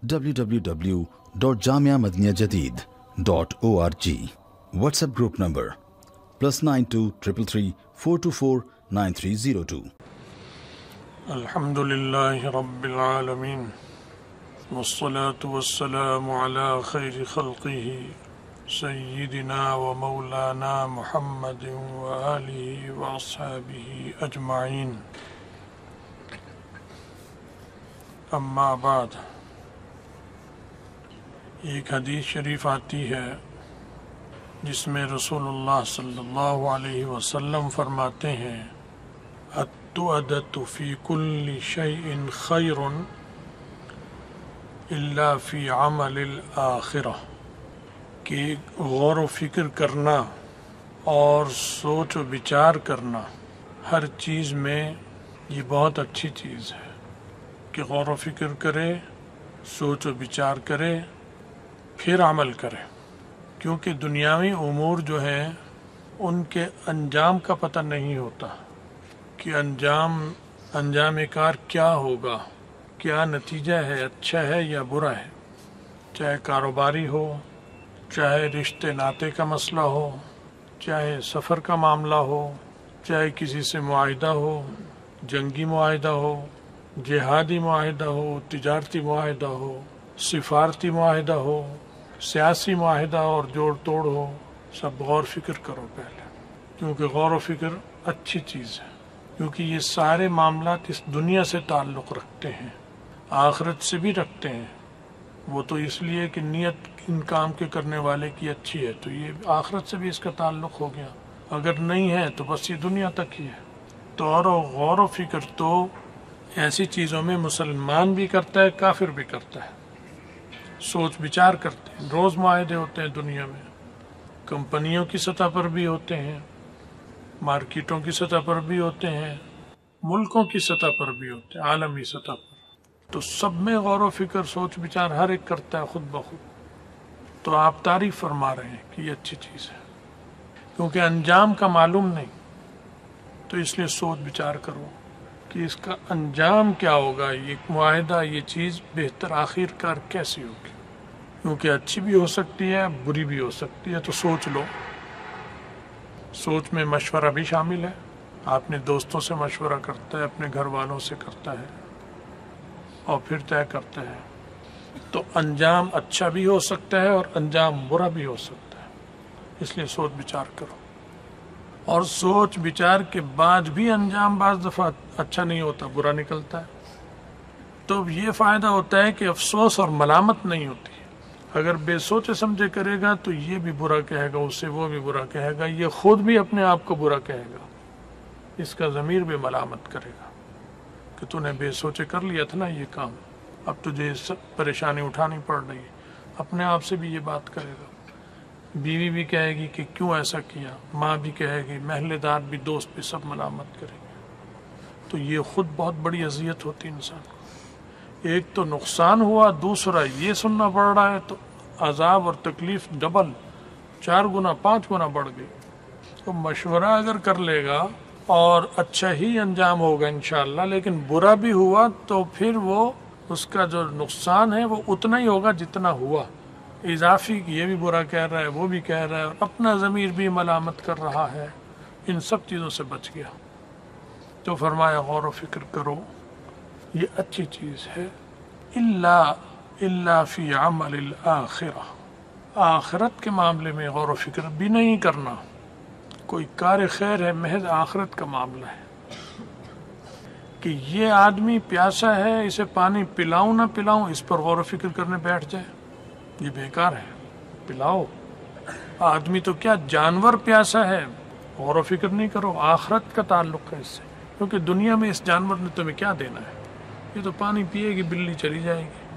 www.jamiamadiniyajadid.org. WhatsApp group number +92 333 424 9302. الحمدللہ رب العالمین والصلاة والسلام على خیر خلقہ سیدنا و مولانا محمد وآلہ واصحابہ اجمعین. اما بعد، ایک حدیث شریف آتی ہے جس میں رسول اللہ صلی اللہ علیہ وسلم فرماتے ہیں التؤدۃ فی کل شیء خیر الا فی عمل الآخرہ، کہ غور و فکر کرنا اور سوچ و بچار کرنا ہر چیز میں یہ بہت اچھی چیز ہے کہ غور و فکر کرے، سوچ و بچار کرے، پھر عمل کرے. کیونکہ دنیاوی امور جو ہیں ان کے انجام کا پتہ نہیں ہوتا کہ انجام کار کیا ہوگا، کیا نتیجہ ہے، اچھا ہے یا برا ہے. چاہے کاروباری ہو، چاہے رشتے ناتے کا مسئلہ ہو، چاہے سفر کا معاملہ ہو، چاہے کسی سے معاہدہ ہو، جنگی معاہدہ ہو، جہادی معاہدہ ہو، تجارتی معاہدہ ہو، سفارتی معاہدہ ہو، سیاسی معاہدہ اور جوڑ توڑ ہو، سب غور فکر کرو پہلے. کیونکہ غور و فکر اچھی چیز ہے، کیونکہ یہ سارے معاملات اس دنیا سے تعلق رکھتے ہیں، آخرت سے بھی رکھتے ہیں. وہ تو اس لیے کہ نیت ان کام کے کرنے والے کی اچھی ہے، تو یہ آخرت سے بھی اس کا تعلق ہو گیا. اگر نہیں ہے تو بس یہ دنیا تک ہی ہے. تو اور غور و فکر تو ایسی چیزوں میں مسلمان بھی کرتا ہے، کافر بھی کرتا ہے. سوچ بچار کرتے ہیں. روز معاہدے ہوتے ہیں دنیا میں، کمپنیوں کی سطح پر بھی ہوتے ہیں، مارکیٹوں کی سطح پر بھی ہوتے ہیں، ملکوں کی سطح پر بھی ہوتے ہیں، عالمی سطح پر. تو سب میں غور و فکر، سوچ بچار ہر ایک کرتا ہے خود بخود. تو آپ تعریف فرما رہے ہیں کہ یہ اچھی چیز ہے، کیونکہ انجام کا معلوم نہیں. تو اس لیے سوچ بچار کرو کہ اس کا انجام کیا ہوگا، یہ معاہدہ، یہ چیز بہتر آخر کار کیسی ہوگی. کیونکہ اچھی بھی ہو سکتی ہے، بری بھی ہو سکتی ہے. تو سوچ لو. سوچ میں مشورہ بھی شامل ہے. آپ نے دوستوں سے مشورہ کرتا ہے، اپنے گھر والوں سے کرتا ہے، اور پھر طے کرتا ہے. تو انجام اچھا بھی ہو سکتا ہے اور انجام برا بھی ہو سکتا ہے. اس لیے سوچ بچار کرو. اور سوچ بچار کے بعد بھی انجام بعض دفعہ اچھا نہیں ہوتا، برا نکلتا ہے. تو یہ فائدہ ہوتا ہے کہ افسوس اور ملامت نہیں ہوتی. اگر بے سوچے سمجھے کرے گا تو یہ بھی برا کہے گا، اس سے وہ بھی برا کہے گا، یہ خود بھی اپنے آپ کو برا کہے گا، اس کا ضمیر بھی ملامت کرے گا کہ تو نے بے سوچے کر لیا تھا نا یہ کام، اب تجھے سب پریشانی اٹھانی پڑ رہی ہے. اپنے آپ سے بھی یہ بات کرے گا. بیوی بھی کہے گی کہ کیوں ایسا کیا، ماں بھی کہے گی، محلے دار بھی، دوست بھی، سب ملامت کریں گے. تو یہ خود بہت بڑی اذیت ہوتی ہے انسان کو. ایک تو نقصان ہوا، دوسرا یہ سننا پڑ رہا ہے، تو عذاب اور تکلیف ڈبل، 4 گنا 5 گنا بڑھ گئی. تو مشورہ اگر کر لے گا اور اچھا ہی انجام ہوگا انشاءاللہ، لیکن برا بھی ہوا تو پھر وہ اس کا جو نقصان ہے وہ اتنا ہی ہوگا جتنا ہوا. اضافی یہ بھی برا کہہ رہا ہے، وہ بھی کہہ رہا ہے، اور اپنا ضمیر بھی ملامت کر رہا ہے. ان سب چیزوں سے بچ گیا. تو فرمایا غور و فکر کرو، یہ اچھی چیز ہے. الا فی عمل الآخرہ، آخرت کے معاملے میں غور و فکر بھی نہیں کرنا. کوئی کار خیر ہے، محض آخرت کا معاملہ ہے کہ یہ آدمی پیاسا ہے، اسے پانی پلاؤں نہ پلاؤں، اس پر غور و فکر کرنے بیٹھ جائے، یہ بیکار ہے. پلاؤ. آدمی تو کیا، جانور پیاسا ہے، غور و فکر نہیں کرو. آخرت کا تعلق ہے اس سے، کیونکہ دنیا میں اس جانور نے تمہیں کیا دینا ہے. یہ تو پانی پیے گی، بلی چلی جائے گی.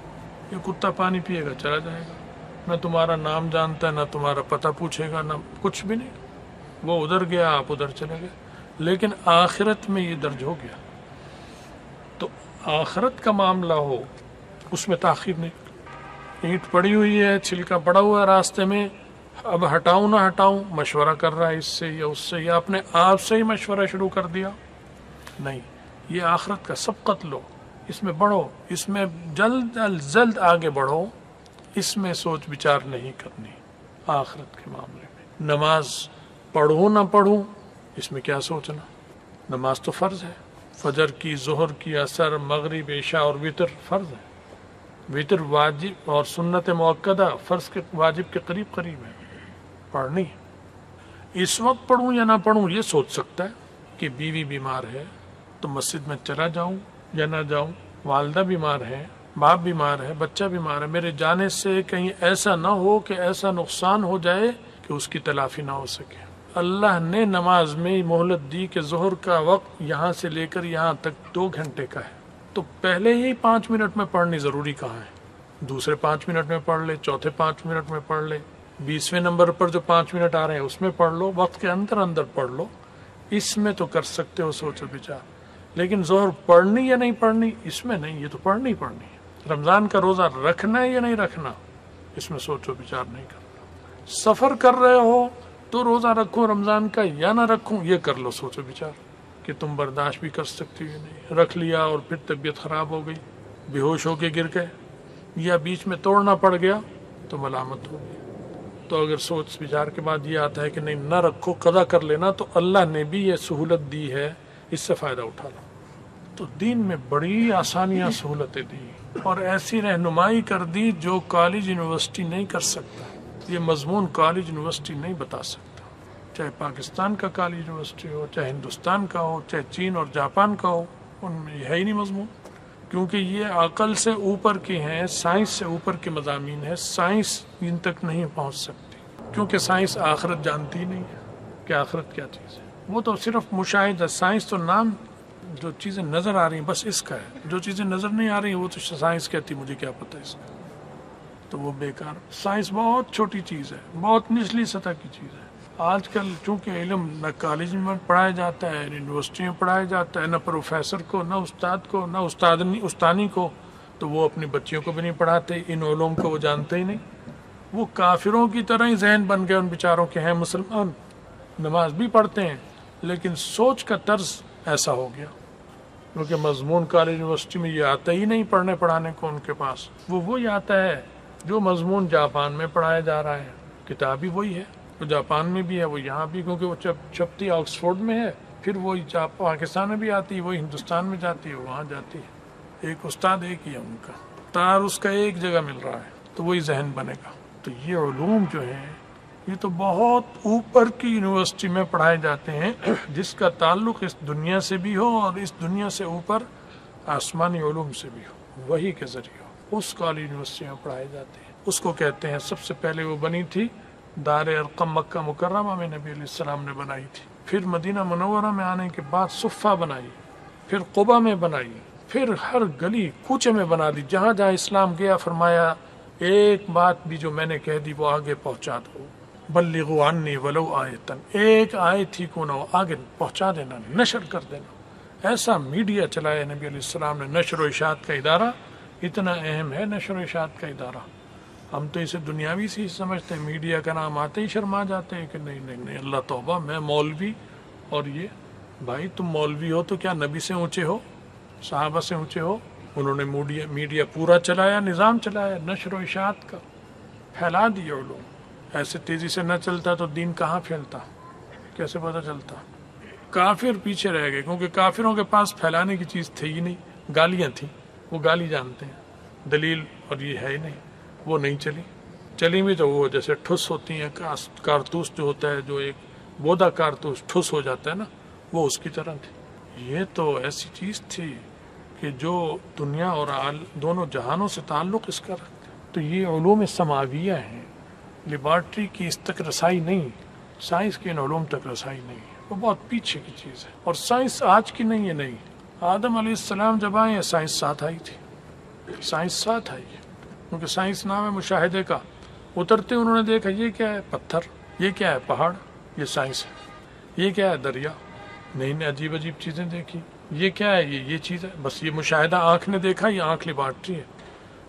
یہ کتا پانی پیے گا، چلا جائے گا. نہ تمہارا نام جانتا ہے، نہ تمہارا پتہ پوچھے گا، نہ کچھ بھی نہیں. وہ ادھر گیا، آپ ادھر چلے گئے. لیکن آخرت میں یہ درج ہو گیا. تو آخرت کا معاملہ ہو، اس میں تاخیر نہیں. اینٹ پڑی ہوئی ہے، چھلکا پڑا ہوا ہے راستے میں، اب ہٹاؤں نہ ہٹاؤں، مشورہ کر رہا ہے اس سے یا اس سے، یا اپنے آپ سے ہی مشورہ شروع کر دیا. نہیں، یہ آخرت کا سبقت لو اس میں بڑھو، اس میں جلد آگے بڑھو، اس میں سوچ بچار نہیں کرنی آخرت کے معاملے میں۔ نماز پڑھوں نہ پڑھوں اس میں کیا سوچنا، نماز تو فرض ہے، فجر کی، ظہر کی، عصر، مغرب، عشاء اور وتر فرض ہے، وتر واجب اور سنت مؤکدہ فرض کے واجب کے قریب ہے، پڑھنی ہے۔ اس وقت پڑھوں یا نہ پڑھوں یہ سوچ سکتا ہے کہ بیوی بیمار ہے تو مسجد میں چلا جاؤں یا نہ جاؤں، والدہ بیمار ہے، باپ بیمار ہے، بچہ بیمار ہے، میرے جانے سے کہیں ایسا نہ ہو کہ ایسا نقصان ہو جائے کہ اس کی تلافی نہ ہو سکے۔ اللہ نے نماز میں مہلت دی کہ ظہر کا وقت یہاں سے لے کر یہاں تک 2 گھنٹے کا ہے، تو پہلے ہی 5 منٹ میں پڑھنی ضروری کہاں ہے؟ دوسرے 5 منٹ میں پڑھ لے، چوتھے 5 منٹ میں پڑھ لے، 20ویں نمبر پر جو 5 منٹ آ رہے ہیں اس میں پڑھ لو، وقت کے اندر پڑھ لو، اس میں تو کر سکتے ہو سوچ و بچار۔ لیکن ظہر پڑھنی یا نہیں پڑھنی اس میں نہیں، یہ تو پڑھنی ہے۔ رمضان کا روزہ رکھنا ہے یا نہیں رکھنا اس میں سوچ و بچار نہیں کرنا۔ سفر کر رہے ہو تو روزہ رکھوں رمضان کا یا نہ رکھوں یہ کر لو سوچ و بچار کہ تم برداشت بھی کر سکتے ہو یا نہیں۔ رکھ لیا اور پھر طبیعت خراب ہو گئی، بے ہوش ہو کے گر گئے یا بیچ میں توڑنا پڑ گیا تو ملامت ہوگی۔ تو اگر سوچ بچار کے بعد یہ آتا ہے کہ نہیں نہ رکھو، قضا کر لینا، تو اللہ نے بھی یہ سہولت دی ہے، اس سے فائدہ اٹھا لو۔ تو دین میں بڑی آسانیاں سہولتیں دی اور ایسی رہنمائی کر دی جو کالج یونیورسٹی نہیں کر سکتا، یہ مضمون کالج یونیورسٹی نہیں بتا سکتا، چاہے پاکستان کا کالج یونیورسٹی ہو، چاہے ہندوستان کا ہو، چاہے چین اور جاپان کا ہو، ان میں یہ ہے ہی نہیں مضمون، کیونکہ یہ عقل سے اوپر کے ہیں، سائنس سے اوپر کے مضامین ہیں، سائنس ان تک نہیں پہنچ سکتی، کیونکہ سائنس آخرت جانتی ہی نہیں ہے کہ آخرت کیا چیز ہے، وہ تو صرف مشاہدہ، سائنس تو نام جو چیزیں نظر آ رہی ہیں بس اس کا ہے، جو چیزیں نظر نہیں آ رہی ہیں وہ تو سائنس کہتی مجھے کیا پتہ اس کا، تو وہ بیکار۔ سائنس بہت چھوٹی چیز ہے، بہت نچلی سطح کی چیز ہے۔ آج کل چونکہ علم نہ کالج میں پڑھایا جاتا ہے، نہ یونیورسٹی میں پڑھایا جاتا ہے، نہ پروفیسر کو، نہ استاد کو، نہ استانی کو، تو وہ اپنی بچیوں کو بھی نہیں پڑھاتے، ان علوم کو وہ جانتے ہی نہیں، وہ کافروں کی طرح ہی ذہن بن گئے ان بیچاروں کے، ہیں مسلمان، نماز بھی پڑھتے ہیں لیکن سوچ کا طرز ایسا ہو گیا، کیونکہ مضمون کالج یونیورسٹی میں یہ آتا ہی نہیں پڑھنے پڑھانے کو ان کے پاس، وہ وہی آتا ہے جو مضمون جاپان میں پڑھایا جا رہا ہے، کتاب بھی وہی ہے، وہ جاپان میں بھی ہے، وہ یہاں بھی، کیونکہ وہ چھپتی آکسفورڈ میں ہے، پھر وہی پاکستان میں بھی آتی ہے، وہی ہندوستان میں جاتی ہے، وہاں جاتی ہے، ایک استاد ایک ہی ہے ان کا، تار اس کا ایک جگہ مل رہا ہے، تو وہی ذہن بنے گا۔ تو یہ علوم جو ہیں یہ تو بہت اوپر کی یونیورسٹی میں پڑھائے جاتے ہیں، جس کا تعلق اس دنیا سے بھی ہو اور اس دنیا سے اوپر آسمانی علوم سے بھی ہو، وہی کے ذریعے ہو، اس کالج یونیورسٹی میں پڑھائے جاتے ہیں۔ اس کو کہتے ہیں، سب سے پہلے وہ بنی تھی دار ارقم مکہ مکرمہ میں نبی علیہ السلام نے بنائی تھی، پھر مدینہ منورہ میں آنے کے بعد صفہ بنائی، پھر قبا میں بنائی، پھر ہر گلی کوچے میں بنا دی، جہاں جہاں اسلام گیا فرمایا ایک بات بھی جو میں نے کہہ دی وہ آگے پہنچا دو، بلغوا عنی ولو آیتن، ایک آیت ہی کو نہ ہو آگے پہنچا دینا، نشر کر دینا۔ ایسا میڈیا چلایا نبی علیہ السلام نے، نشر و اشاعت کا ادارہ اتنا اہم ہے، نشر و اشاعت کا ادارہ، ہم تو اسے دنیاوی سے ہی سمجھتے ہیں، میڈیا کا نام آتے ہی شرما جاتے ہیں کہ نہیں اللہ توبہ، میں مولوی، اور یہ بھائی تم مولوی ہو تو کیا نبی سے اونچے ہو، صحابہ سے اونچے ہو؟ انہوں نے میڈیا پورا چلایا، نظام چلایا نشر و اشاعت کا، پھیلا دیا علوم، ایسے تیزی سے نہ چلتا تو دین کہاں پھیلتا، کیسے پتہ چلتا؟ کافر پیچھے رہ گئے، کیونکہ کافروں کے پاس پھیلانے کی چیز تھی ہی نہیں، گالیاں تھیں، وہ گالی جانتے ہیں، دلیل اور یہ ہے ہی نہیں، وہ نہیں چلی بھی تو وہ جیسے ٹھس ہوتی ہیں، کارتوس جو ہوتا ہے، جو ایک بودا کارتوس ٹھس ہو جاتا ہے نا، وہ اس کی طرح تھی۔ یہ تو ایسی چیز تھی کہ جو دنیا اور دونوں جہانوں سے تعلق اس کا رکھتا ہے۔ تو یہ علوم سماویہ ہیں، لیبارٹری کی اس تک رسائی نہیں، سائنس کی ان علوم تک رسائی نہیں، وہ بہت پیچھے کی چیز ہے، اور سائنس آج کی نہیں ہے، نہیں، آدم علیہ السلام جب آئے سائنس ساتھ آئی تھی، سائنس ساتھ آئی ہے، کیونکہ سائنس نام ہے مشاہدے کا، اترتے انہوں نے دیکھا یہ کیا ہے پتھر، یہ کیا ہے پہاڑ، یہ سائنس ہے، یہ کیا ہے دریا، نئی نئی عجیب عجیب چیزیں دیکھی، یہ کیا ہے یہ چیز ہے، بس یہ مشاہدہ آنکھ نے دیکھا، یہ آنکھ لیبارٹری ہے،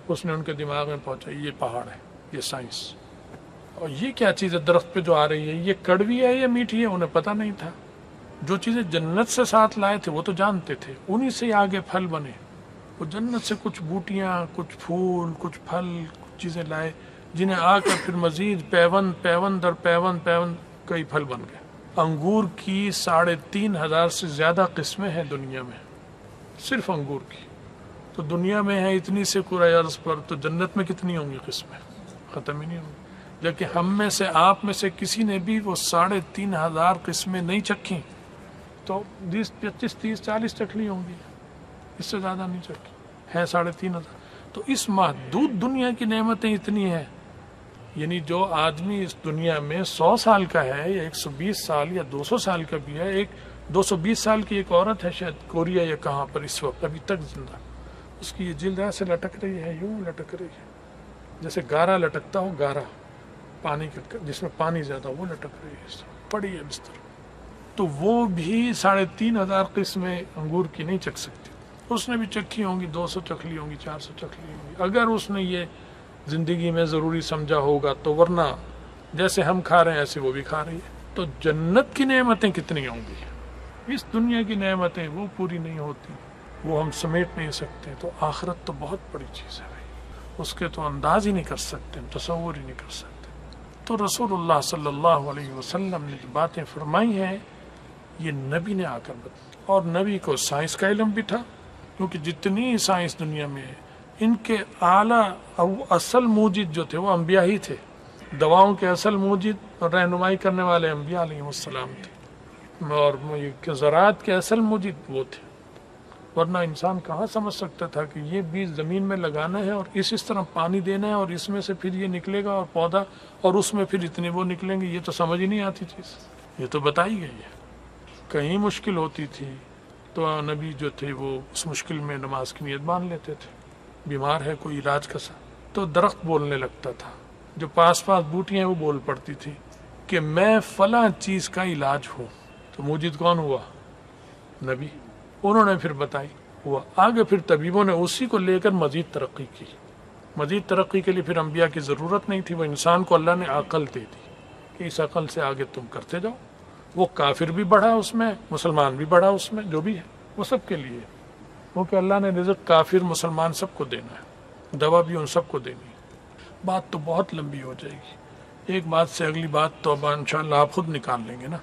اس نے ان کے دماغ میں پہنچا یہ پہاڑ ہے، یہ سائنس، اور یہ کیا چیز ہے درخت پہ جو آ رہی ہے، یہ کڑوی ہے یا میٹھی ہے، انہیں پتہ نہیں تھا، جو چیزیں جنت سے ساتھ لائے تھے وہ تو جانتے تھے، انہی سے آگے پھل بنے، وہ جنت سے کچھ بوٹیاں، کچھ پھول، کچھ پھل، کچھ چیزیں لائے، جنہیں آ کر پھر مزید پیوند در پیوند کئی پھل بن گئے۔ انگور کی 3500 سے زیادہ قسمیں ہیں دنیا میں، صرف انگور کی۔ تو دنیا میں ہے اتنی سے کرۂ ارض پر، تو جنت میں کتنی ہوں گی قسمیں؟ ختم ہی نہیں ہوں گی۔ لیکن ہم میں سے، آپ میں سے کسی نے بھی وہ 3500 قسمیں نہیں چکھی تو 20 25 30 40 چکھ لی ہوں گی، اس سے زیادہ نہیں چکھی ہے 3500۔ تو اس محدود دنیا کی نعمتیں اتنی ہیں، یعنی جو آدمی اس دنیا میں 100 سال کا ہے یا 120 سال یا 200 سال کا بھی ہے، ایک 220 سال کی ایک عورت ہے شاید کوریا یا کہاں پر اس وقت ابھی تک زندہ، اس کی یہ جلد ایسے لٹک رہی ہے، یوں لٹک رہی ہے جیسے گارا لٹکتا ہو، گارا پانی کا جس میں پانی زیادہ، وہ لٹک رہی ہے، پڑی ہے بستر۔ تو وہ بھی 3500 قسمیں انگور کی نہیں چکھ سکتی، اس نے بھی چکھی ہوں گی، 200 چکھ لی ہوں گی، 400 چکھ لی ہوں گی، اگر اس نے یہ زندگی میں ضروری سمجھا ہوگا تو، ورنہ جیسے ہم کھا رہے ہیں ایسے وہ بھی کھا رہی ہے۔ تو جنت کی نعمتیں کتنی ہوں گی؟ اس دنیا کی نعمتیں وہ پوری نہیں ہوتی، وہ ہم سمیٹ نہیں سکتے۔ تو آخرت تو بہت بڑی چیز ہے بھائی، اس کے تو انداز ہی نہیں کر سکتے، تصور ہی نہیں کر سکتے۔ تو رسول اللہ صلی اللہ علیہ وسلم نے جو باتیں فرمائی ہیں، یہ نبی نے آ کر بتائی، اور نبی کو سائنس کا علم بھی تھا، کیونکہ جتنی سائنس دنیا میں ہے، ان کے اعلیٰ اصل موجد جو تھے وہ انبیاء ہی تھے، دواؤں کے اصل موجد اور رہنمائی کرنے والے انبیاء علیہ السلام تھے، اور زراعت کے اصل موجد وہ تھے، ورنہ انسان کہاں سمجھ سکتا تھا کہ یہ بیج زمین میں لگانا ہے اور اس طرح پانی دینا ہے اور اس میں سے پھر یہ نکلے گا اور پودا، اور اس میں پھر اتنے وہ نکلیں گے، یہ تو سمجھ ہی نہیں آتی چیز، یہ تو بتائی گئی ہے۔ کہیں مشکل ہوتی تھی تو نبی جو تھے وہ اس مشکل میں نماز کی نیت مان لیتے تھے، بیمار ہے کوئی علاج کا سا تو درخت بولنے لگتا تھا، جو پاس بوٹیاں وہ بول پڑتی تھی کہ میں فلاں چیز کا علاج ہوں، تو موجد کون ہوا؟ نبی، انہوں نے پھر بتائی، ہوا آگے، پھر طبیبوں نے اسی کو لے کر مزید ترقی کی، مزید ترقی کے لیے پھر انبیاء کی ضرورت نہیں تھی، وہ انسان کو اللہ نے عقل دے دی کہ اس عقل سے آگے تم کرتے جاؤ۔ وہ کافر بھی بڑھا اس میں، مسلمان بھی بڑھا اس میں، جو بھی ہے وہ سب کے لیے، وہ کہ اللہ نے رزق کافر مسلمان سب کو دینا ہے، دوا بھی ان سب کو دینی ہے۔ بات تو بہت لمبی ہو جائے گی، ایک بات سے اگلی بات تو اب انشاءاللہ آپ خود نکال لیں گے نا۔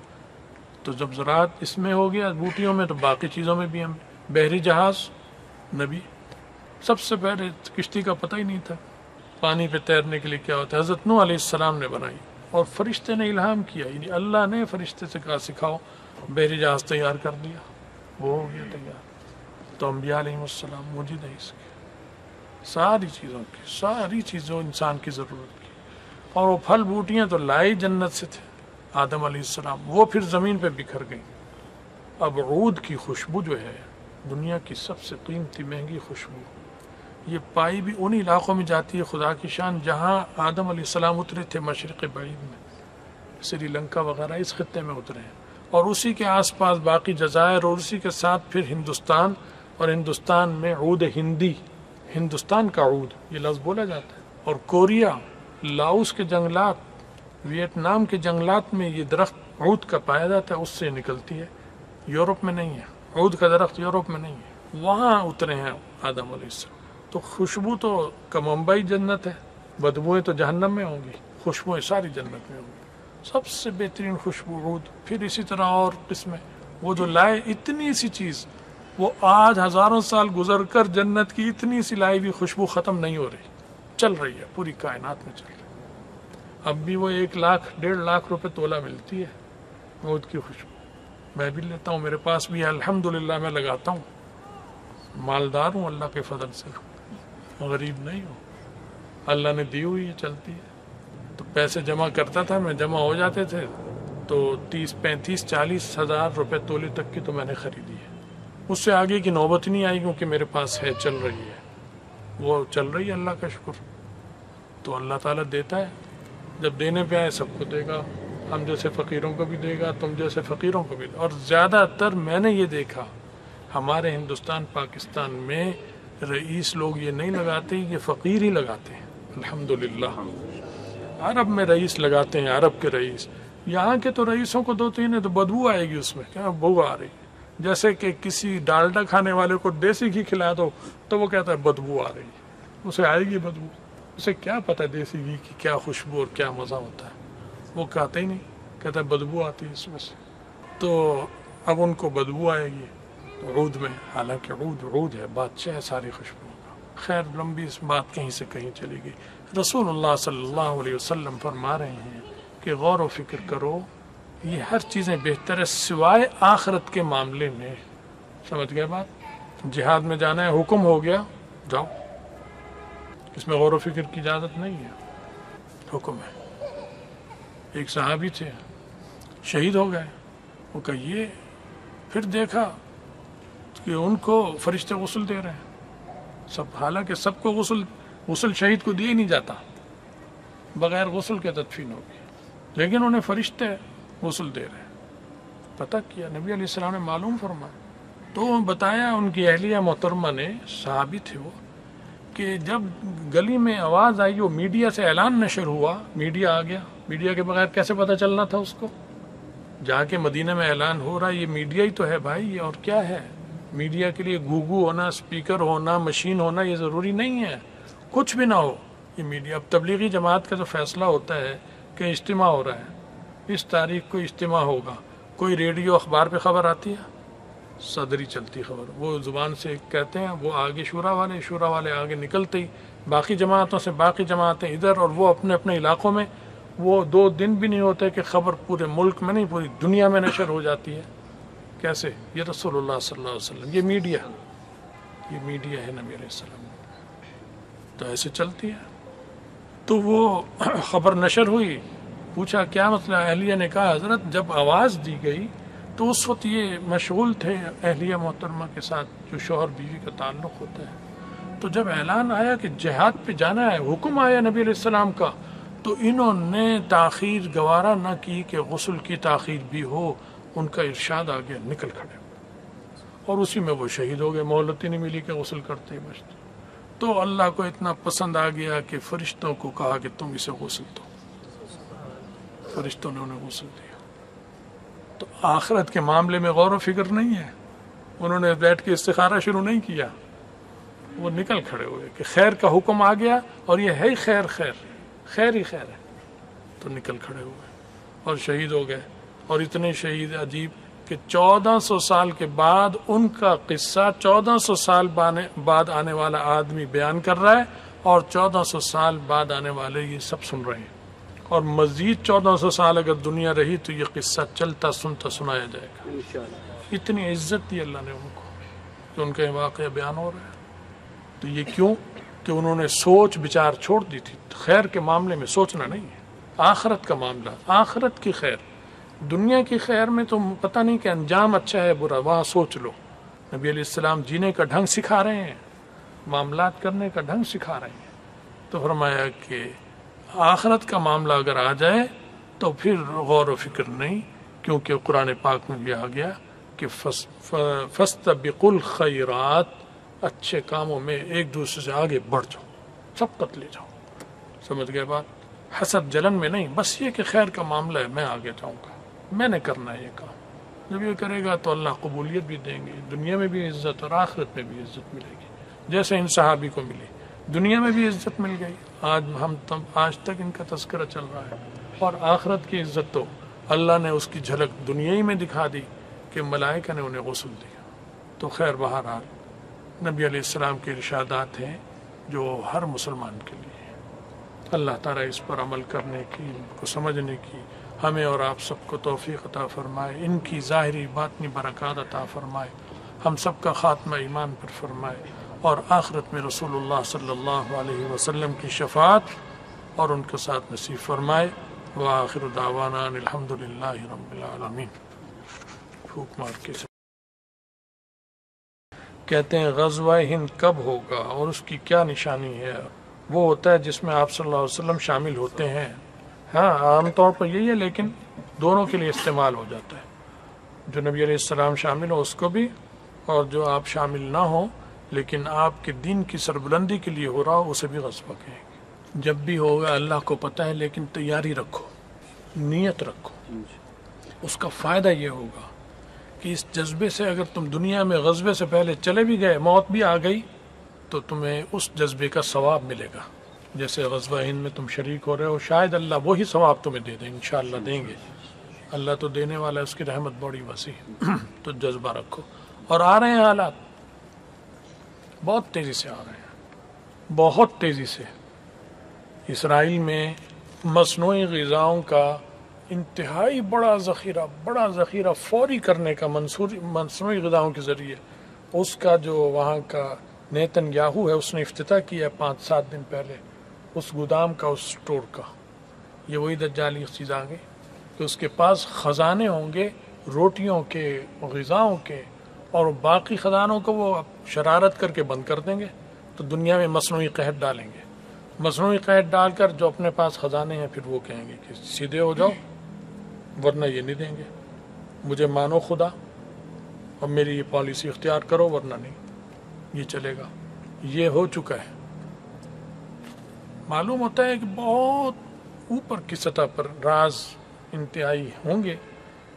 تو جب زراعت اس میں ہو گیا بوٹیوں میں، تو باقی چیزوں میں بھی ہم، بحری جہاز نبی، سب سے پہلے کشتی کا پتہ ہی نہیں تھا، پانی پہ تیرنے کے لیے کیا ہوتا ہے، حضرت نوح علیہ السلام نے بنائی، اور فرشتے نے الہام کیا، یعنی اللہ نے فرشتے سے کہا سکھاؤ، بحری جہاز تیار کر دیا، وہ ہو گیا تیار۔ تو انبیاء علیہ السلام موجود ہیں اس کے، ساری چیزوں انسان کی ضرورت کی، اور وہ پھل بوٹیاں تو لائی جنت سے تھے آدم علیہ السلام، وہ پھر زمین پہ بکھر گئی۔ اب عود کی خوشبو جو ہے دنیا کی سب سے قیمتی مہنگی خوشبو، یہ پائی بھی انہی علاقوں میں جاتی ہے، خدا کی شان، جہاں آدم علیہ السلام اترے تھے، مشرق بعید میں، سری لنکا وغیرہ اس خطے میں اترے ہیں، اور اسی کے آس پاس باقی جزائر، اور اسی کے ساتھ پھر ہندوستان، اور ہندوستان میں عود ہندی، ہندوستان کا عود یہ لفظ بولا جاتا ہے، اور کوریا، لاؤس کے جنگلات، ویتنام کے جنگلات میں یہ درخت عود کا پایا جاتا ہے، اس سے نکلتی ہے، یورپ میں نہیں ہے، عود کا درخت یورپ میں نہیں ہے، وہاں اترے ہیں آدم علیہ السلام۔ تو خوشبو تو کممبئی جنت ہے، بدبوئیں تو جہنم میں ہوں گی، خوشبوئیں ساری جنت میں ہوں گی، سب سے بہترین خوشبو عود۔ پھر اسی طرح اور قسمیں، وہ جو لائے اتنی سی چیز، وہ آج ہزاروں سال گزر کر جنت کی اتنی سی لائی ہوئی خوشبو ختم نہیں ہو رہی، چل رہی ہے، پوری کائنات میں چل رہی ہے۔ اب بھی وہ 1 لاکھ 1.5 لاکھ روپے تولہ ملتی ہے عود کی خوشبو، میں بھی لیتا ہوں، میرے پاس بھی ہے، الحمدللہ میں لگاتا ہوں، مالدار ہوں اللہ کے فضل سے، غریب نہیں ہوں، اللہ نے دی ہوئی ہے، چلتی ہے۔ تو پیسے جمع کرتا تھا میں، جمع ہو جاتے تھے تو 30 35 40 ہزار روپے تولے تک کی تو میں نے خریدی ہے، اس سے آگے کی نوبت نہیں آئی، کیونکہ میرے پاس ہے، چل رہی ہے، وہ چل رہی ہے، اللہ کا شکر۔ تو اللہ تعالیٰ دیتا ہے، جب دینے پہ آئے سب کو دے گا، ہم جیسے فقیروں کو بھی دے گا، تم جیسے فقیروں کو بھی دے گا۔ اور زیادہ تر میں نے یہ دیکھا ہمارے ہندوستان پاکستان میں رئیس لوگ یہ نہیں لگاتے، یہ فقیر ہی لگاتے ہیں، الحمدللہ۔ عرب میں رئیس لگاتے ہیں، عرب کے رئیس، یہاں کے تو رئیسوں کو 2-3 ہے تو بدبو آئے گی اس میں، کیا بو آ رہی، جیسے کہ کسی ڈالڈا کھانے والے کو دیسی گھی کھلا دو تو وہ کہتا ہے بدبو آ رہی ہے، اسے آئے گی بدبو، اسے کیا پتہ ہے دیسی گھی کی کیا خوشبو اور کیا مزہ ہوتا ہے، وہ کہتا ہی نہیں، کہتا ہے بدبو آتی ہے اس میں سے۔ تو اب ان کو بدبو آئے گی عود میں، حالانکہ عود ہے، بادشاہ ہے ساری خوشبو کا۔ خیر لمبی اس بات کہیں سے کہیں چلی گئی۔ رسول اللہ صلی اللہ علیہ وسلم فرما رہے ہیں کہ غور و فکر کرو، یہ ہر چیزیں بہتر ہے سوائے آخرت کے معاملے میں۔ سمجھ گئے بات؟ جہاد میں جانا ہے، حکم ہو گیا جاؤ، اس میں غور و فکر کی اجازت نہیں ہے، حکم ہے۔ ایک صحابی تھے، شہید ہو گئے، وہ کہیے پھر دیکھا کہ ان کو فرشتے غسل دے رہے ہیں، سب، حالانکہ سب کو غسل شہید کو دیا ہی نہیں جاتا، بغیر غسل کے تدفین ہوگی، لیکن انہیں فرشتے غسل دے رہے ہیں۔ پتہ کیا نبی علیہ السلام نے معلوم فرمایا، تو بتایا ان کی اہلیہ محترمہ نے، صحابی تھے وہ، کہ جب گلی میں آواز آئی، وہ میڈیا سے اعلان نشر ہوا، میڈیا آ گیا، میڈیا کے بغیر کیسے پتہ چلنا تھا اس کو؟ جا کے مدینہ میں اعلان ہو رہا، یہ میڈیا ہی تو ہے بھائی، اور کیا ہے؟ میڈیا کے لیے گوگو ہونا، اسپیکر ہونا، مشین ہونا یہ ضروری نہیں ہے، کچھ بھی نہ ہو یہ میڈیا۔ اب تبلیغی جماعت کا جو فیصلہ ہوتا ہے کہ اجتماع ہو رہا ہے، اس تاریخ کو اجتماع ہوگا، کوئی ریڈیو اخبار پہ خبر آتی ہے؟ صدری چلتی خبر، وہ زبان سے کہتے ہیں، وہ آگے شورا والے آگے نکلتے ہی باقی جماعتوں سے، باقی جماعتیں ادھر، اور وہ اپنے اپنے علاقوں میں، وہ 2 دن بھی نہیں ہوتے کہ خبر پورے ملک میں نہیں پوری دنیا میں نشر ہو جاتی ہے۔ کیسے؟ یہ رسول اللہ صلی اللہ علیہ وسلم، یہ میڈیا ہے نبی علیہ السلام، تو ایسے چلتی ہے۔ تو وہ خبر نشر ہوئی، پوچھا کیا مسئلہ؟ اہلیہ نے کہا حضرت جب آواز دی گئی تو اس وقت یہ مشغول تھے اہلیہ محترمہ کے ساتھ، جو شوہر بیوی کا تعلق ہوتا ہے، تو جب اعلان آیا کہ جہاد پہ جانا ہے، حکم آیا نبی علیہ السلام کا، تو انہوں نے تاخیر گوارا نہ کی کہ غسل کی تاخیر بھی ہو، ان کا ارشاد آ گیا، نکل کھڑے، اور اسی میں وہ شہید ہو گئے، مہلت ہی نہیں ملی کہ غسل کرتے ہی بچتے۔ تو اللہ کو اتنا پسند آ گیا کہ فرشتوں کو کہا کہ تم اسے غسل دو، فرشتوں نے انہیں غسل دیا۔ تو آخرت کے معاملے میں غور و فکر نہیں ہے، انہوں نے بیٹھ کے استخارہ شروع نہیں کیا، وہ نکل کھڑے ہوئے کہ خیر کا حکم آ گیا اور یہ ہے ہی خیر ہی خیر ہے، تو نکل کھڑے ہوئے اور شہید ہو گئے۔ اور اتنے شہید عجیب کہ 1400 سال کے بعد ان کا قصہ 1400 سال بعد آنے والا آدمی بیان کر رہا ہے، اور 1400 سال بعد آنے والے یہ سب سن رہے ہیں، اور مزید 1400 سال اگر دنیا رہی تو یہ قصہ چلتا سنتا سنایا جائے گا۔ اتنی عزت دی اللہ نے ان کو کہ ان کا یہ واقعہ بیان ہو رہا ہے۔ تو یہ کیوں؟ کہ انہوں نے سوچ بچار چھوڑ دی تھی، خیر کے معاملے میں سوچنا نہیں ہے، آخرت کا معاملہ، آخرت کی خیر۔ دنیا کی خیر میں تو پتہ نہیں کہ انجام اچھا ہے برا، وہاں سوچ لو۔ نبی علیہ السلام جینے کا ڈھنگ سکھا رہے ہیں، معاملات کرنے کا ڈھنگ سکھا رہے ہیں، تو فرمایا کہ آخرت کا معاملہ اگر آ جائے تو پھر غور و فکر نہیں، کیونکہ قرآن پاک میں بھی آ گیا کہ فاستبقوا الخیرات، اچھے کاموں میں ایک دوسرے سے آگے بڑھ جاؤ، سبقت لے جاؤ۔ سمجھ گئے بات؟ حسد جلن میں نہیں، بس یہ کہ خیر کا معاملہ ہے، میں آگے جاؤں گا، میں نے کرنا ہے یہ کام۔ جب یہ کرے گا تو اللہ قبولیت بھی دیں گے، دنیا میں بھی عزت اور آخرت میں بھی عزت ملے گی، جیسے ان صحابی کو ملی، دنیا میں بھی عزت مل گئی، آج تک ان کا تذکرہ چل رہا ہے، اور آخرت کی عزت تو اللہ نے اس کی جھلک دنیا ہی میں دکھا دی کہ ملائکہ نے انہیں غسل دیا۔ تو خیر بہرحال نبی علیہ السلام کے ارشادات ہیں جو ہر مسلمان کے لیے۔ اللہ تعالیٰ اس پر عمل کرنے کی، ان کو سمجھنے کی ہمیں اور آپ سب کو توفیق عطا فرمائے، ان کی ظاہری باطنی برکات عطا فرمائے، ہم سب کا خاتمہ ایمان پر فرمائے، اور آخرت میں رسول اللہ صلی اللہ علیہ وسلم کی شفاعت اور ان کے ساتھ نصیب فرمائے۔ وآخر دعوانا الحمد للہ رب العالمین۔ پھوک مار کے کہتے ہیں غزوہ ہند کب ہوگا اور اس کی کیا نشانی ہے؟ وہ ہوتا ہے جس میں آپ صلی اللہ علیہ وسلم شامل ہوتے ہیں۔ ہاں عام طور پر یہی ہے، لیکن دونوں کے لیے استعمال ہو جاتا ہے، جو نبی علیہ السلام شامل ہو اس کو بھی، اور جو آپ شامل نہ ہو لیکن آپ کے دین کی سربلندی کے لیے ہو رہا ہو اسے بھی غزوہ کہیں گے۔ جب بھی ہوگا اللہ کو پتہ ہے، لیکن تیاری رکھو، نیت رکھو۔ اس کا فائدہ یہ ہوگا کہ اس جذبے سے اگر تم دنیا میں غزوے سے پہلے چلے بھی گئے، موت بھی آ گئی، تو تمہیں اس جذبے کا ثواب ملے گا. جیسے غزوہ ہند میں تم شریک ہو رہے ہو، شاید اللہ وہی ثواب تمہیں دے دیں، انشاءاللہ دیں گے. اللہ تو دینے والا ہے، اس کی رحمت بڑی وسیع. تو جذبہ رکھو. اور آ رہے ہیں حالات، بہت تیزی سے آ رہے ہیں، بہت تیزی سے. اسرائیل میں مصنوعی غذاؤں کا انتہائی بڑا ذخیرہ فوری کرنے کا مصنوعی غذاؤں کے ذریعے، اس کا جو وہاں کا نیتن یاہو ہے اس نے افتتاح کیا ہے 5-7 دن پہلے، اس گودام کا، اس سٹور کا. یہ وہی دجالی چیز آ گئی کہ اس کے پاس خزانے ہوں گے روٹیوں کے، غذاؤں کے، اور باقی خزانوں کو وہ شرارت کر کے بند کر دیں گے. تو دنیا میں مصنوعی قحط ڈالیں گے. مصنوعی قحط ڈال کر جو اپنے پاس خزانے ہیں پھر وہ کہیں گے کہ سیدھے ہو جاؤ ورنہ یہ نہیں دیں گے، مجھے مانو خدا اور میری یہ پالیسی اختیار کرو ورنہ نہیں. یہ چلے گا. یہ ہو چکا ہے. معلوم ہوتا ہے کہ بہت اوپر کی سطح پر راز انتہائی ہوں گے.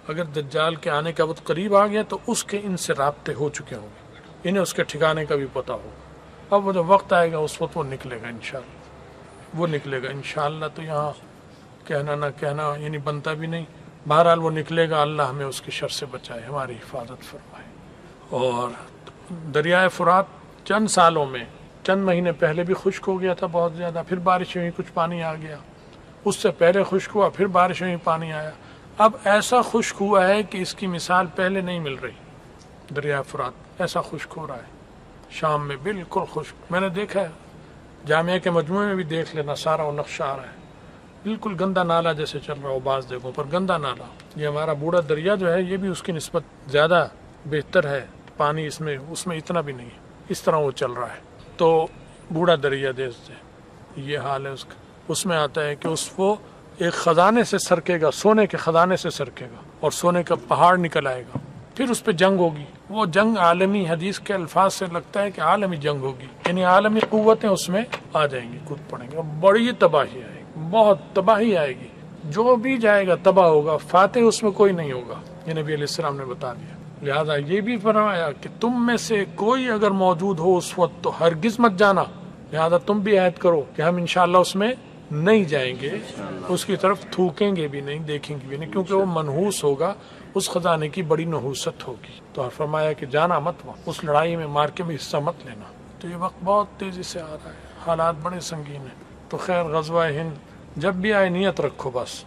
اگر دجال کے آنے کا وقت قریب آ گیا تو اس کے ان سے رابطے ہو چکے ہوں گے، انہیں اس کے ٹھکانے کا بھی پتہ ہوگا. اب وہ جب وقت آئے گا اس وقت وہ نکلے گا انشاءاللہ، وہ نکلے گا انشاءاللہ. تو یہاں کہنا نہ کہنا یعنی بنتا بھی نہیں. بہرحال وہ نکلے گا. اللہ ہمیں اس کی شر سے بچائے، ہماری حفاظت فرمائے. اور دریائے فرات چند سالوں میں، چند مہینے پہلے بھی خشک ہو گیا تھا بہت زیادہ، پھر بارش ہوئی کچھ پانی آ گیا. اس سے پہلے خشک ہوا، پھر بارش ہوئی پانی آیا. اب ایسا خشک ہوا ہے کہ اس کی مثال پہلے نہیں مل رہی. دریائے فرات ایسا خشک ہو رہا ہے شام میں، بالکل خشک. میں نے دیکھا ہے، جامعہ کے مجموعے میں بھی دیکھ لینا، سارا وہ نقشہ آ رہا ہے. بالکل گندا نالا جیسے چل رہا ہو بعض جگہوں پر، گندا نالا. یہ ہمارا بوڑھا دریا جو ہے یہ بھی اس کی نسبت زیادہ بہتر ہے. پانی اس میں اتنا بھی نہیں ہے، اس طرح وہ چل رہا ہے. تو بوڑھا دریا دیش سے یہ حال ہے اس کا. اس میں آتا ہے کہ وہ ایک خزانے سے سرکے گا، سونے کے خزانے سے سرکے گا اور سونے کا پہاڑ نکل آئے گا. پھر اس پہ جنگ ہوگی. وہ جنگ عالمی، حدیث کے الفاظ سے لگتا ہے کہ عالمی جنگ ہوگی، یعنی عالمی قوتیں اس میں آ جائیں گی، کود پڑیں گے. بڑی تباہی آئے گی، بہت تباہی آئے گی. جو بھی جائے گا تباہ ہوگا. فاتح اس میں کوئی نہیں ہوگا، یہ نبی علیہ السلام نے بتا دیا. لہذا یہ بھی فرمایا کہ تم میں سے کوئی اگر موجود ہو اس وقت تو ہرگز مت جانا. لہذا تم بھی عہد کرو کہ ہم انشاءاللہ اس میں نہیں جائیں گے، اس کی طرف تھوکیں گے بھی نہیں، دیکھیں گے بھی نہیں، کیونکہ وہ منحوس ہوگا. اس خزانے کی بڑی نحوست ہوگی. تو فرمایا کہ جانا مت، اس لڑائی میں مارکے میں حصہ مت لینا. تو یہ وقت بہت تیزی سے آ رہا ہے، حالات بڑے سنگین ہیں. تو خیر غزوہ ہند جب بھی آئے نیت رکھو بس.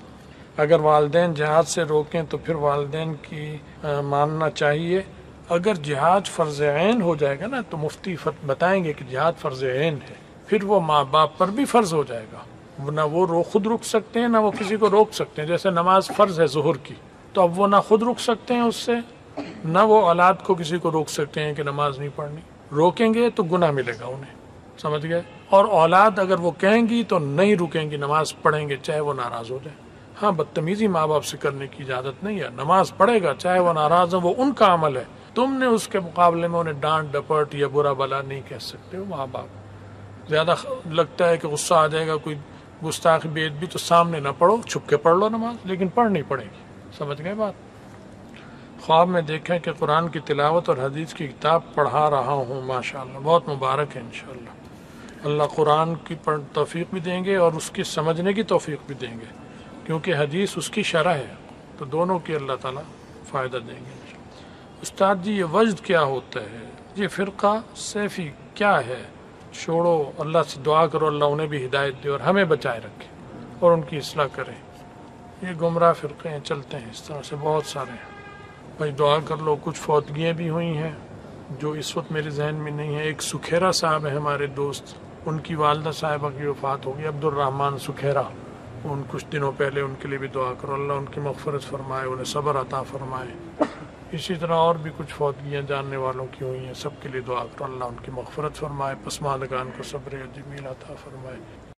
اگر والدین جہاد سے روکیں تو پھر والدین کی ماننا چاہیے. اگر جہاد فرض عین ہو جائے گا نا تو مفتی بتائیں گے کہ جہاد فرض عین ہے، پھر وہ ماں باپ پر بھی فرض ہو جائے گا. نہ وہ خود رک سکتے ہیں، نہ وہ کسی کو روک سکتے ہیں. جیسے نماز فرض ہے ظہر کی، تو اب وہ نہ خود رک سکتے ہیں اس سے، نہ وہ اولاد کو کسی کو روک سکتے ہیں کہ نماز نہیں پڑھنی. روکیں گے تو گناہ ملے گا انہیں، سمجھ گئے. اور اولاد اگر وہ کہیں گی تو نہیں رکیں گی، نماز پڑھیں گے چاہے وہ ناراض ہو جائے. ہاں بدتمیزی ماں باپ سے کرنے کی اجازت نہیں ہے. نماز پڑھے گا چاہے وہ ناراض ہو، وہ ان کا عمل ہے. تم نے اس کے مقابلے میں انہیں ڈانٹ ڈپٹ یا برا بلا نہیں کہہ سکتے. ماں باپ زیادہ لگتا ہے کہ غصہ آ جائے گا، کوئی گستاخ بے ادبی، تو سامنے نہ پڑھو، چھپ کے پڑھ لو نماز، لیکن پڑھنی پڑے گی. سمجھ گئے بات. خواب میں دیکھیں کہ قرآن کی تلاوت اور حدیث کی کتاب پڑھا رہا ہوں. ماشاءاللہ بہت مبارک ہے. انشاءاللہ اللہ قرآن کی توفیق بھی دیں گے اور اس کی سمجھنے کی توفیق بھی دیں گے، کیونکہ حدیث اس کی شرح ہے. تو دونوں کی اللہ تعالیٰ فائدہ دیں گے. استاد جی یہ وجد کیا ہوتا ہے؟ یہ فرقہ سیفی کیا ہے؟ چھوڑو، اللہ سے دعا کرو اللہ انہیں بھی ہدایت دے اور ہمیں بچائے رکھے اور ان کی اصلاح کرے. یہ گمراہ فرقے ہیں، چلتے ہیں اس طرح سے، بہت سارے ہیں. بھائی دعا کر لو. کچھ فوتگیاں بھی ہوئی ہیں جو اس وقت میرے ذہن میں نہیں ہیں. ایک سکھیرا صاحب ہے ہمارے دوست، ان کی والدہ صاحبہ کی وفات ہو گئی، عبدالرحمن سکھیرا. ان کچھ دنوں پہلے ان کے لیے بھی دعا کرو، اللہ ان کی مغفرت فرمائے، انہیں صبر عطا فرمائے. اسی طرح اور بھی کچھ فوتگیاں جاننے والوں کی ہوئی ہیں، سب کے لیے دعا کرو، اللہ ان کی مغفرت فرمائے، پسماندگان کو صبر جمیل عطا فرمائے.